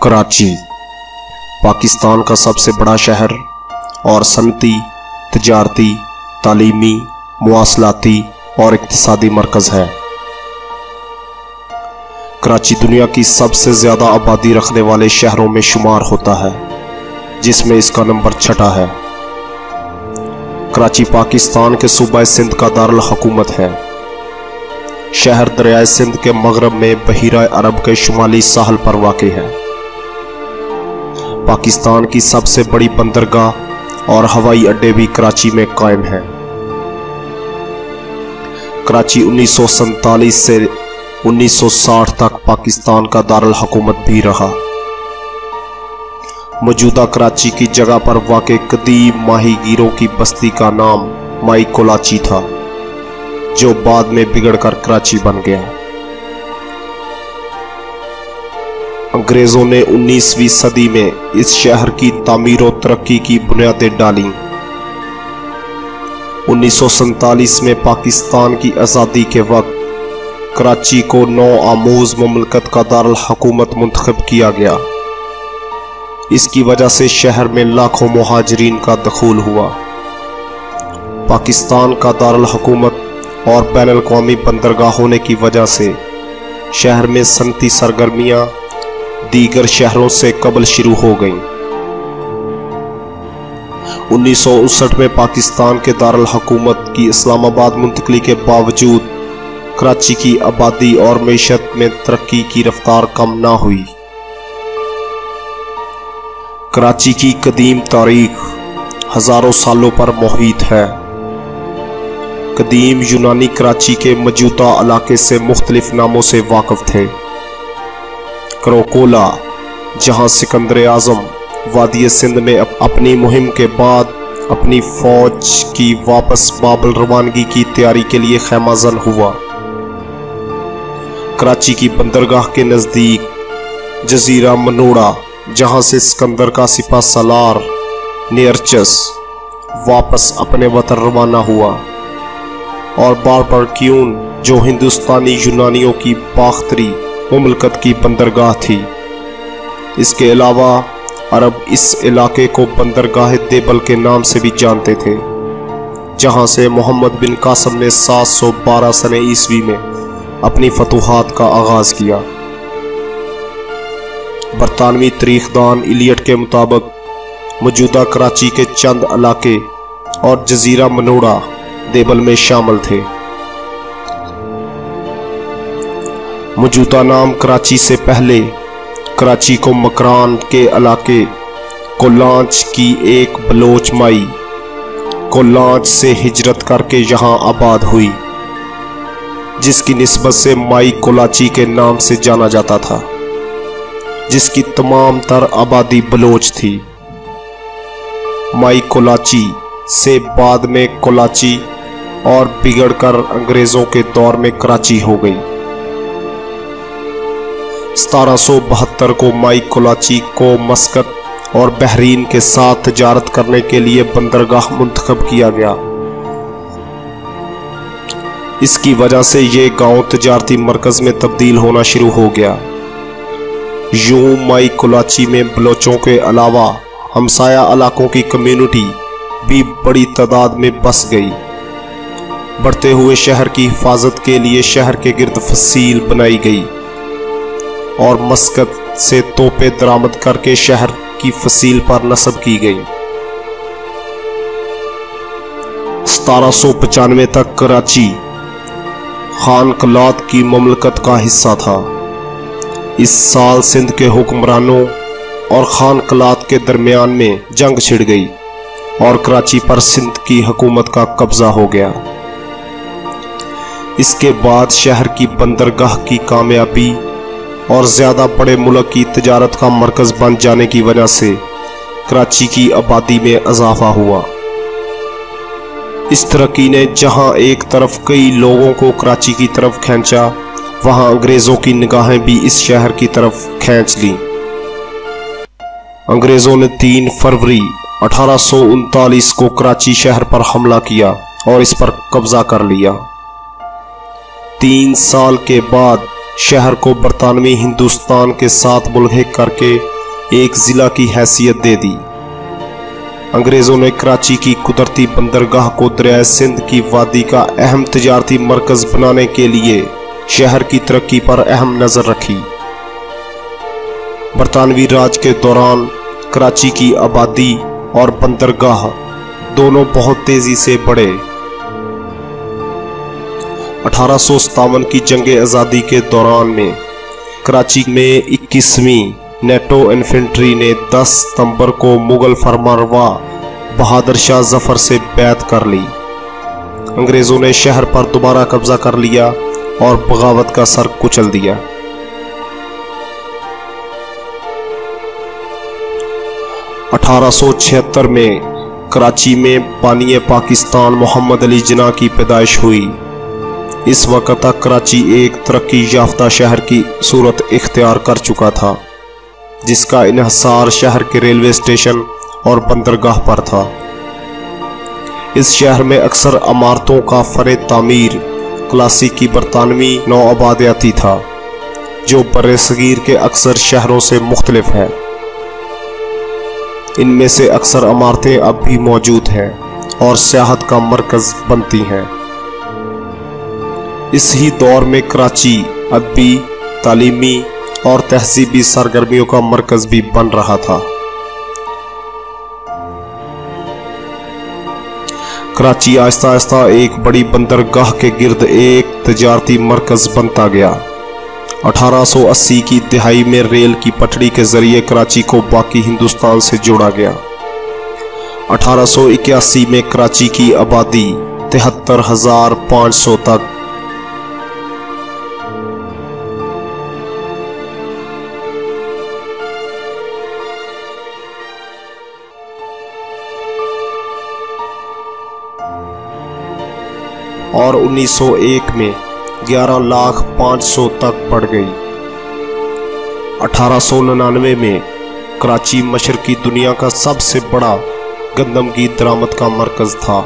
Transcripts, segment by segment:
कराची पाकिस्तान का सबसे बड़ा शहर और सनती, तजारती, तालीमी, मुआसलाती और इक्तिसादी मरकज़ है। कराची दुनिया की सबसे ज़्यादा आबादी रखने वाले शहरों में शुमार होता है, जिसमें इसका नंबर 6 है। कराची पाकिस्तान के सूबा सिंध का दारुल हुकूमत है। शहर दरियाए सिंध के मगरब में बहीरा अरब के शुमाली साहल पर वाक़ है। पाकिस्तान की सबसे बड़ी बंदरगाह और हवाई अड्डे भी कराची में कायम हैं। कराची 1947 से 1960 तक पाकिस्तान का दारुल हुकूमत भी रहा। मौजूदा कराची की जगह पर वाक़ कदीम माहीगीरों की बस्ती का नाम माई कोलाची था, जो बाद में बिगड़कर कराची बन गया। अंग्रेजों ने 19वीं सदी में इस शहर की तामीर और तरक्की की बुनियादें डाली। 1947 में पाकिस्तान की आज़ादी के वक्त कराची को नौ आमूज मुमलकत का दारुल हुकूमत मुंतखब किया गया। इसकी वजह से शहर में लाखों मुहाजिरीन का दखूल हुआ। पाकिस्तान का दारुल हुकूमत और बैनुल अक़वामी बंदरगाह होने की वजह से शहर में सनती सरगर्मियां दीगर शहरों से कबल शुरू हो गईं। 1959 में पाकिस्तान के दारुल हुकूमत की इस्लामाबाद मुंतकली के बावजूद कराची की आबादी और मईशत में तरक्की की रफ्तार कम ना हुई। कराची की कदीम तारीख हजारों सालों पर मुहित है। कदीम यूनानी कराची के मौजूदा इलाके से मुख्तलिफ नामों से वाकिफ थे। करोकोला, जहां सिकंदर आजम वादी सिंध में अपनी मुहिम के बाद अपनी फौज की वापस बाबल रवानगी की तैयारी के लिए खैमाजन हुआ। कराची की बंदरगाह के नज़दीक जजीरा मनोड़ा, जहां से सिकंदर का सिपा सालार नियरचस वापस अपने वतन रवाना हुआ, और बारबरक्यून, जो हिंदुस्तानी यूनानियों की बाख्तरी मुमलकत की बंदरगाह थी। इसके अलावा अरब इस इलाके को बंदरगाह देबल के नाम से भी जानते थे, जहां से मोहम्मद बिन कासिम ने 712 सने ईस्वी में अपनी फतूहात का आगाज किया। बरतानवी तारीखदान इलियट के मुताबिक मौजूदा कराची के चंद इलाके और जजीरा मनोड़ा देबल में शामिल थे। मौजूदा नाम कराची से पहले कराची को मकरान के इलाके कोलांच की एक बलोच माई कोलांच से हिजरत करके यहाँ आबाद हुई, जिसकी निस्बत से माई कोलाची के नाम से जाना जाता था, जिसकी तमाम तर आबादी बलोच थी। माई कोलाची से बाद में कोलाची और बिगड़कर अंग्रेजों के दौर में कराची हो गई। 1772 को माई कोलाची को मस्कत और बहरीन के साथ तजारत करने के लिए बंदरगाह मुंतखब किया गया। इसकी वजह से ये गांव तजारती मरकज में तब्दील होना शुरू हो गया। यूं माई कोलाची में बलोचों के अलावा हमसाया इलाकों की कम्युनिटी भी बड़ी तादाद में बस गई। बढ़ते हुए शहर की हिफाजत के लिए शहर के गिर्द फसील बनाई गई और मस्कत से तोपे दरामद करके शहर की फसील पर नस्ब की गई। 1795 तक कराची खानकलात की मुमलकत का हिस्सा था। इस साल सिंध के हुक्मरानों और खानकलात के दरमियान में जंग छिड़ गई और कराची पर सिंध की हुकूमत का कब्जा हो गया। इसके बाद शहर की बंदरगाह की कामयाबी और ज़्यादा बड़े मुल्क की तजारत का मरकज़ बन जाने की वजह से कराची की आबादी में इजाफा हुआ। इस तरक्की ने जहां एक तरफ कई लोगों को कराची की तरफ खींचा, वहां अंग्रेज़ों की निगाहें भी इस शहर की तरफ खींच लीं। अंग्रेज़ों ने 3 फरवरी 1839 को कराची शहर पर हमला किया और इस पर कब्जा कर लिया। 3 साल के बाद शहर को बरतानवी हिंदुस्तान के साथ मुल्हिक करके एक जिला की हैसियत दे दी। अंग्रेजों ने कराची की कुदरती बंदरगाह को दरिया सिंध की वादी का अहम तिजारती मरकज बनाने के लिए शहर की तरक्की पर अहम नजर रखी। बरतानवी राज के दौरान कराची की आबादी और बंदरगाह दोनों बहुत तेजी से बढ़े। 1857 की जंग आज़ादी के दौरान में कराची में 21वीं नेटो इन्फेंट्री ने 10 सितंबर को मुगल फरमानरवा बहादुर शाह जफर से बैत कर ली। अंग्रेजों ने शहर पर दोबारा कब्जा कर लिया और बगावत का सर कुचल दिया। (1876) में कराची में बानी पाकिस्तान मोहम्मद अली जिन्ना की पैदाइश हुई। इस वक्त तक कराची एक तरक्की याफ्ता शहर की सूरत इख्तियार कर चुका था, जिसका इन्हिसार शहर के रेलवे स्टेशन और बंदरगाह पर था। इस शहर में अक्सर इमारतों का फरे तामीर क्लासिकी बरतानवी नौआबादियाती था, जो बर्रे-सगीर के अक्सर शहरों से मुख्तलिफ है। इनमें से अक्सर इमारतें अब भी मौजूद हैं और सियाहत का मरकज बनती हैं। इस ही दौर में कराची अदबी, तालीमी और तहजीबी सरगर्मियों का मरकज भी बन रहा था। कराची आहिस्ता आहिस्ता एक बड़ी बंदरगाह के गिर्द एक तिजारती मरकज बनता गया। 1880 की दिहाई में रेल की पटड़ी के जरिए कराची को बाकी हिंदुस्तान से जोड़ा गया। 1881 में कराची की आबादी 73,500 तक और 1901 में 11,500,000 तक बढ़ गई। 1899 में कराची मशरकी दुनिया का सबसे बड़ा गंदम की दरामद का मरकज था।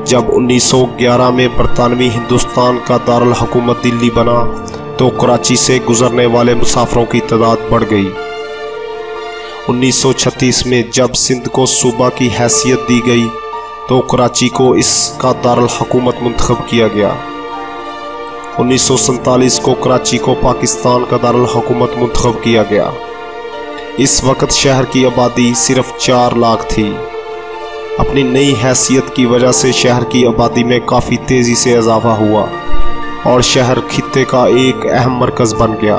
जब 1911 में बरतानवी हिंदुस्तान का दारुल हुकूमत दिल्ली बना तो कराची से गुजरने वाले मुसाफिरों की तादाद बढ़ गई। 1936 में जब सिंध को सूबा की हैसियत दी गई तो कराची को इसका दारुल हुकूमत मुंतखब किया गया। 1947 को कराची को पाकिस्तान का दारुल हुकूमत मुंतखब किया गया। इस वक्त शहर की आबादी सिर्फ 4 लाख थी। अपनी नई हैसियत की वजह से शहर की आबादी में काफ़ी तेज़ी से इजाफा हुआ और शहर खित्ते का एक अहम मरकज़ बन गया।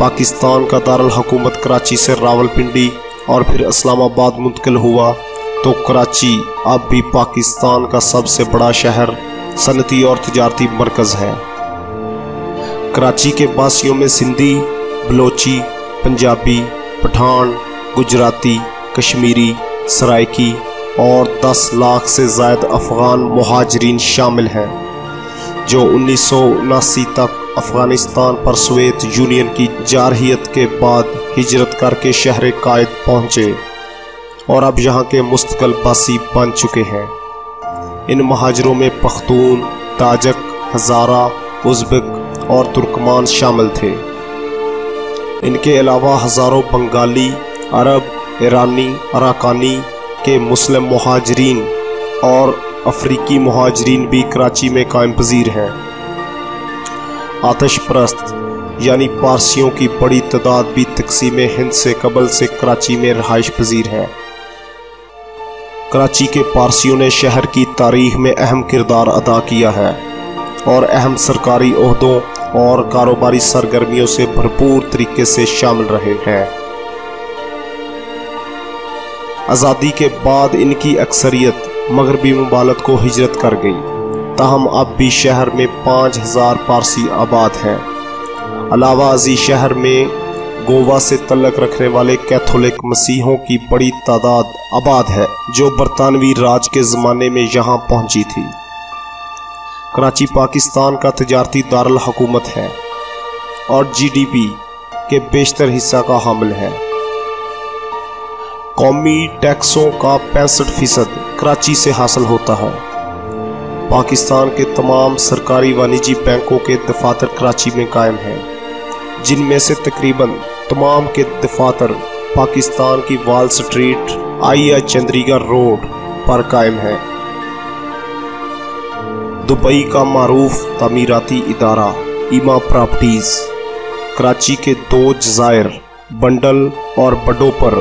पाकिस्तान का दारुल हुकूमत कराची से रावलपिंडी और फिर इस्लामाबाद मुंतकिल हुआ तो कराची अब भी पाकिस्तान का सबसे बड़ा शहर, सनती और तिजारती मरकज़ है। कराची के बासियों में सिंधी, बलोची, पंजाबी, पठान, गुजराती, कश्मीरी, सराइकी और 10 लाख से ज़ायद अफ़गान मुहाजिरीन शामिल हैं, जो 1979 तक अफ़गानिस्तान पर सोवियत यूनियन की जारहियत के बाद हिजरत करके शहर कायद पहुँचे और अब यहाँ के मुस्तकिल बासी बन चुके हैं। इन महाजरों में पख्तून, ताजक, हज़ारा, उज़्बेक और तुर्कमान शामिल थे। इनके अलावा हज़ारों बंगाली, अरब, ईरानी, अराकानी के मुस्लिम मुहाजिरीन और अफ्रीकी मुहाजिरीन भी कराची में कायम पजीर हैं। आतिश परस्त यानी पारसियों की बड़ी तादाद भी तक़सीम हिंद से कबल से कराची में रहाइश पजीर है। कराची के पारसियों ने शहर की तारीख में अहम किरदार अदा किया है और अहम सरकारी ओहदों और कारोबारी सरगर्मियों से भरपूर तरीके से शामिल रहे हैं। आज़ादी के बाद इनकी अक्सरियत मगरबी मुमालिक को हिजरत कर गई, ताहम अब भी शहर में 5,000 पारसी आबाद हैं। अलावा अजी शहर में गोवा से तल्लक रखने वाले कैथोलिक मसीहों की बड़ी तादाद आबाद है, जो बरतानवी राज के ज़माने में यहाँ पहुँची थी। कराची पाकिस्तान का तिजारती दारुल हुकूमत है और GDP के बेशतर हिस्सा का हामिल है। कौमी टैक्सों का 65% कराची से हासिल होता है। पाकिस्तान के तमाम सरकारी व निजी बैंकों के दफातर कराची में कायम हैं, जिनमें से तकरीबन तमाम के दफातर पाकिस्तान की wall street IA Chandigarh road पर कायम हैं। दुबई का मारूफ तामीराती इदारा ईमा प्रॉपर्टीज कराची के 2 जज़ायर बंडल और बडों पर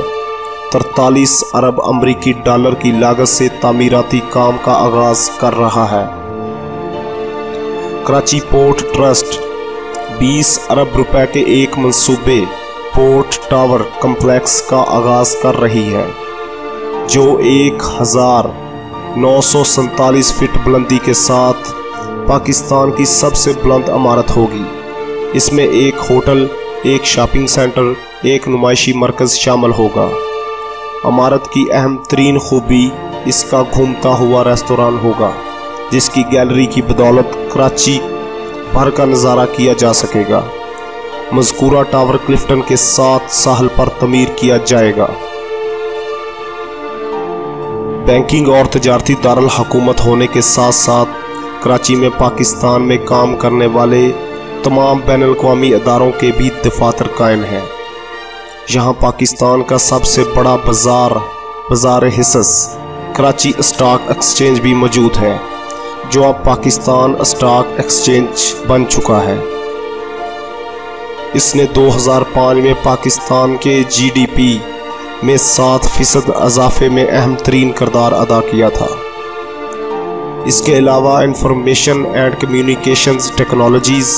43 अरब अमरीकी डॉलर की लागत से तामीराती काम का आगाज कर रहा है। कराची पोर्ट ट्रस्ट 20 अरब रुपए के एक मंसूबे पोर्ट टावर कम्प्लेक्स का आगाज कर रही है, जो 1947 फीट बुलंदी के साथ पाकिस्तान की सबसे बुलंद इमारत होगी। इसमें एक होटल, एक शॉपिंग सेंटर, एक नुमाइशी मरकज शामिल होगा। इमारत की अहम तरीन खूबी इसका घूमता हुआ रेस्तोरां होगा, जिसकी गैलरी की बदौलत कराची भर का नज़ारा किया जा सकेगा। मज़कूरा टावर क्लिफ्टन के साथ साहल पर तमीर किया जाएगा। बैंकिंग और तजारती दारुल हुकूमत होने के साथ साथ कराची में पाकिस्तान में काम करने वाले तमाम बैनुल-अक़वामी अदारों के भी दफातर कायम हैं। यहाँ पाकिस्तान का सबसे बड़ा बाज़ार हिस्स कराची स्टॉक एक्सचेंज भी मौजूद है, जो अब पाकिस्तान स्टॉक एक्सचेंज बन चुका है। इसने 2005 में पाकिस्तान के GDP में 7% इजाफे में अहम तरीन किरदार अदा किया था। इसके अलावा information and communications technologies,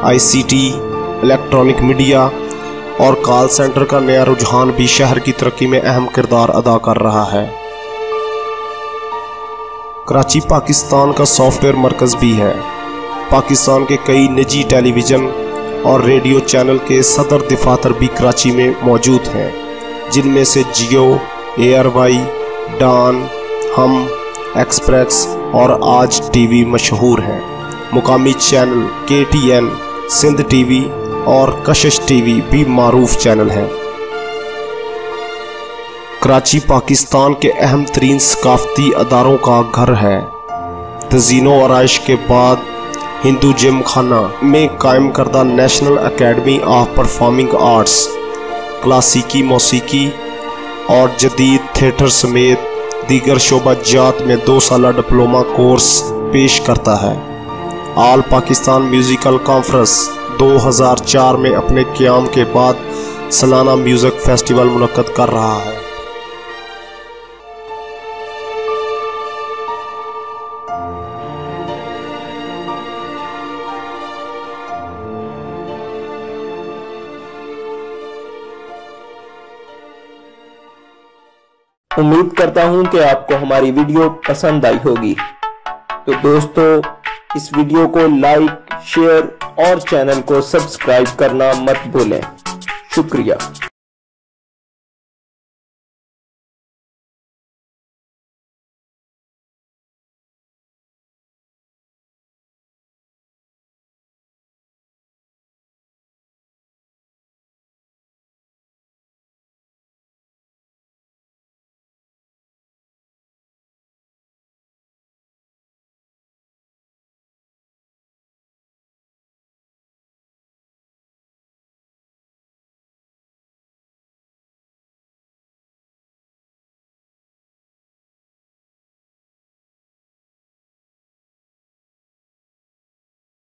ICT, electronic media और कॉल सेंटर का नया रुझान भी शहर की तरक्की में अहम किरदार अदा कर रहा है। कराची पाकिस्तान का सॉफ्टवेयर मरकज़ भी है। पाकिस्तान के कई निजी टेलीविज़न और रेडियो चैनल के सदर दफातर भी कराची में मौजूद हैं, जिनमें से जियो, ARY, डॉन, हम, एक्सप्रेस और आज TV मशहूर हैं। मुकामी चैनल KTN, सिंध TV और कशिश TV भी मारूफ चैनल हैं। कराची पाकिस्तान के अहम तरीन सकाफती अदारों का घर है। तज़ीनो आराइश के बाद हिंदू जिम खाना में कायम करदा national academy of performing arts क्लासिकी मौसीकी और जदीद थिएटर समेत दीगर शोबाजात में 2 साला डिप्लोमा कोर्स पेश करता है। ऑल पाकिस्तान म्यूज़िकल कॉन्फ्रेंस 2004 में अपने क़याम के बाद सालाना म्यूज़िक फेस्टिवल मुनक्कद कर रहा है। उम्मीद करता हूं कि आपको हमारी वीडियो पसंद आई होगी। तो दोस्तों, इस वीडियो को लाइक, शेयर और चैनल को सब्सक्राइब करना मत भूलें। शुक्रिया।